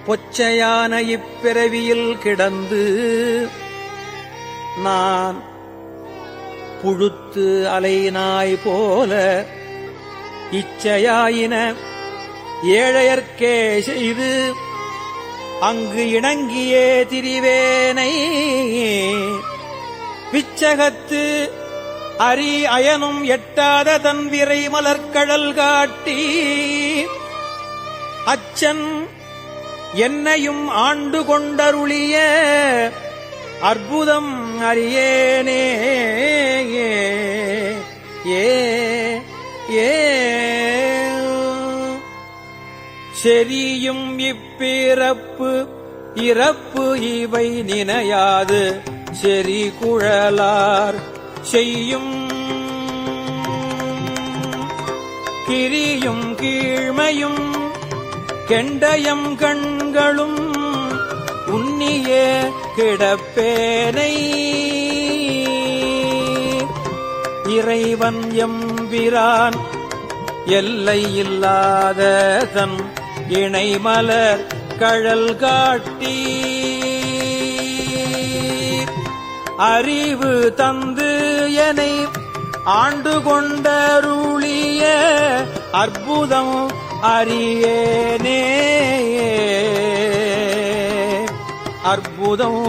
பொச்சையான இப்பிறவியில் கிடந்து நான் புழுத்து அலைநாய் போல இச்சையாயின ஏழையர்க்கே செய்து அங்கு இணங்கியே திரிவேனை பிச்சகத்து அரி அயனும் எட்டாத தன் விரை மலர்கடல் காட்டி அச்சன் என்னையும் ஆண்டு கொண்டருளிய அற்புதம் அறியேனே ஏ செரியும் இப்பிறப்பு இறப்பு இவை நினையாது செறி குழலார் செய்யும் கிரியும் கீழ்மையும் கெண்டயம் கண்களும் உன்னியே கிடப்பேனை இறைவன் எம்பிரான் எல்லை இல்லாத தன் இணைமலர் கழல் காட்டி அறிவு தந்து எனை ஆண்டு கொண்டருளிய அற்புதம் அறியேனே அற்புதம்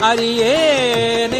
அறியேனே.